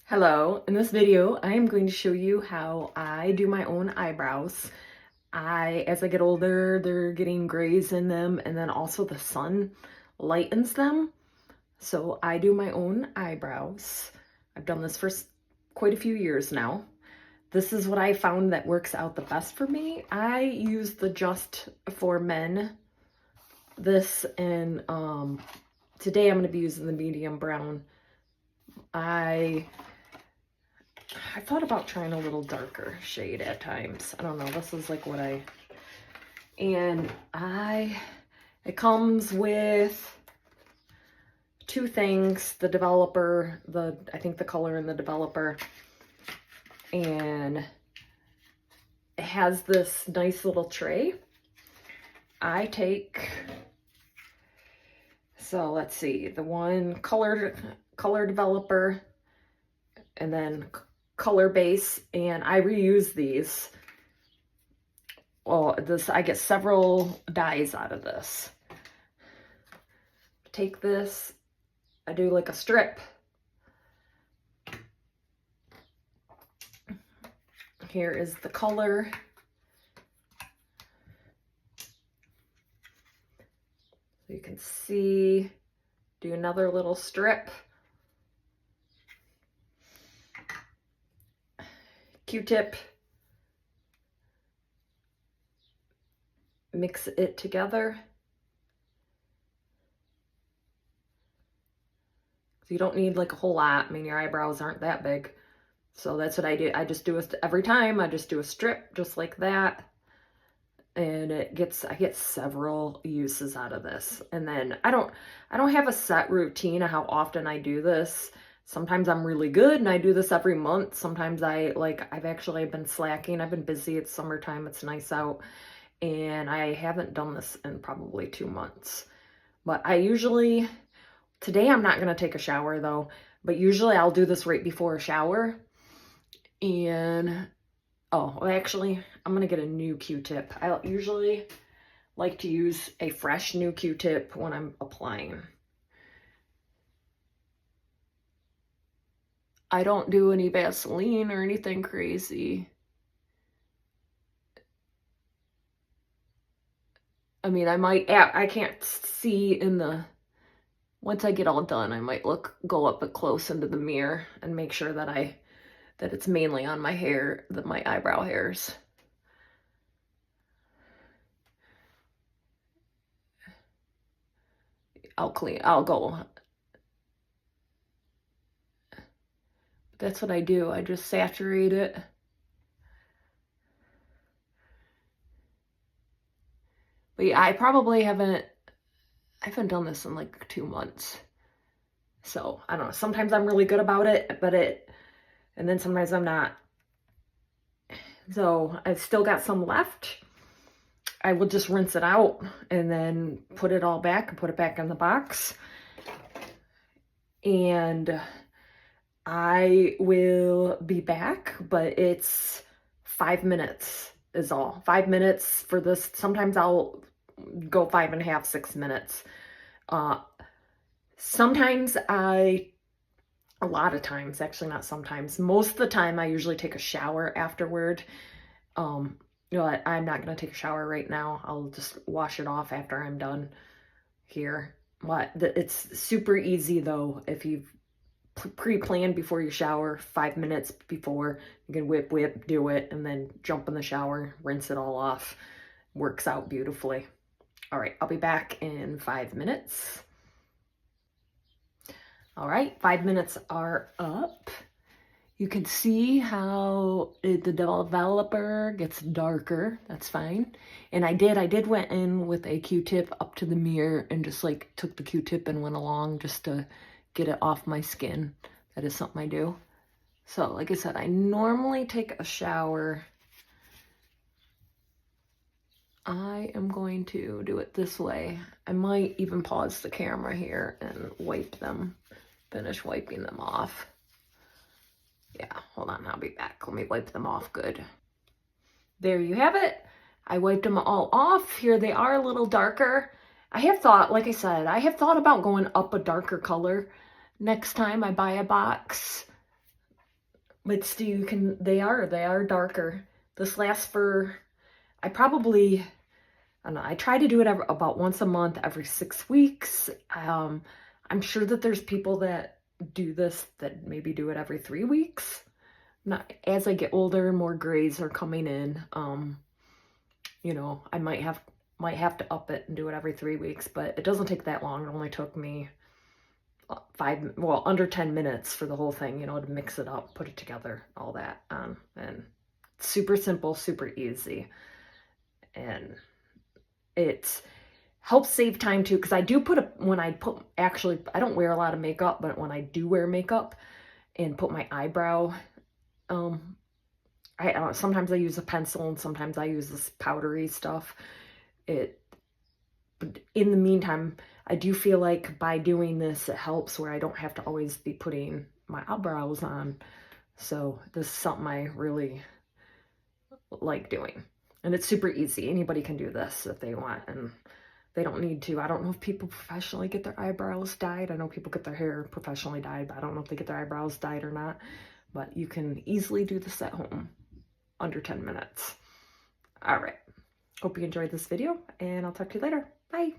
Hello, in this video I am going to show you how I do my own eyebrows. As I get older, they're getting grays in them, and then also the sun lightens them. So I do my own eyebrows. I've done this for quite a few years now. This is what I found that works out the best for me. I use the Just for Men. This and today I'm going to be using the medium brown. I thought about trying a little darker shade at times. I don't know. This is like what it comes with two things, the developer, I think the color in the developer, and it has this nice little tray. So let's see, the one color developer, and then color base, and I reuse these. Well, I get several dyes out of this. Take this, I do like a strip. Here is the color. So you can see, do another little strip. Q-tip, mix it together. So you don't need like a whole lot. I mean, your eyebrows aren't that big. So that's what I do. I just do it every time. I just do a strip just like that. And I get several uses out of this. And then I don't have a set routine of how often I do this. Sometimes I'm really good and I do this every month. Sometimes I've actually been slacking. I've been busy. It's summertime. It's nice out. And I haven't done this in probably 2 months. But today I'm not going to take a shower though. But usually I'll do this right before a shower. And, actually, I'm going to get a new Q-tip. I usually like to use a fresh new Q-tip when I'm applying. I don't do any Vaseline or anything crazy. I mean, I can't see once I get all done, I might go up close into the mirror and make sure that it's mainly on my hair, my eyebrow hairs. I'll go. That's what I do. I just saturate it. But yeah, I haven't done this in like 2 months. So I don't know. Sometimes I'm really good about it, and then sometimes I'm not. So I've still got some left. I will just rinse it out and then put it all back and put it back in the box. And I will be back, but it's 5 minutes is all. 5 minutes for this. Sometimes I'll go 5.5, 6 minutes. A lot of times, actually not sometimes, most of the time I usually take a shower afterward. I'm not going to take a shower right now. I'll just wash it off after I'm done here. But it's super easy though. If you've pre-planned before you shower, 5 minutes before, you can whip, do it, and then jump in the shower, rinse it all off. Works out beautifully. All right, I'll be back in 5 minutes. All right, 5 minutes are up. You can see how the developer gets darker. That's fine. And I did went in with a Q-tip up to the mirror and just like took the Q-tip and went along just to get it off my skin. That is something I do. So like I said, I normally take a shower. I am going to do it this way. I might even pause the camera here and finish wiping them off. Yeah, hold on, I'll be back. Let me wipe them off good. There you have it. I wiped them all off. Here they are, a little darker. Like I said, I have thought about going up a darker color next time I buy a box. But still, they are darker. This lasts for, I probably, I don't know, I try to do it about once a month, every 6 weeks. I'm sure that there's people that do this that maybe do it every 3 weeks. Not, as I get older, more grays are coming in. I might have to up it and do it every 3 weeks, but it doesn't take that long. It only took me under 10 minutes for the whole thing, to mix it up, put it together, all that. And it's super simple, super easy. And it helps save time too, because I don't wear a lot of makeup, but when I do wear makeup and put my eyebrow, sometimes I use a pencil and sometimes I use this powdery stuff. But in the meantime, I do feel like by doing this, it helps where I don't have to always be putting my eyebrows on. So this is something I really like doing. And it's super easy. Anybody can do this if they want. And they don't need to. I don't know if people professionally get their eyebrows dyed. I know people get their hair professionally dyed, but I don't know if they get their eyebrows dyed or not. But you can easily do this at home under 10 minutes. All right. Hope you enjoyed this video, and I'll talk to you later. Bye.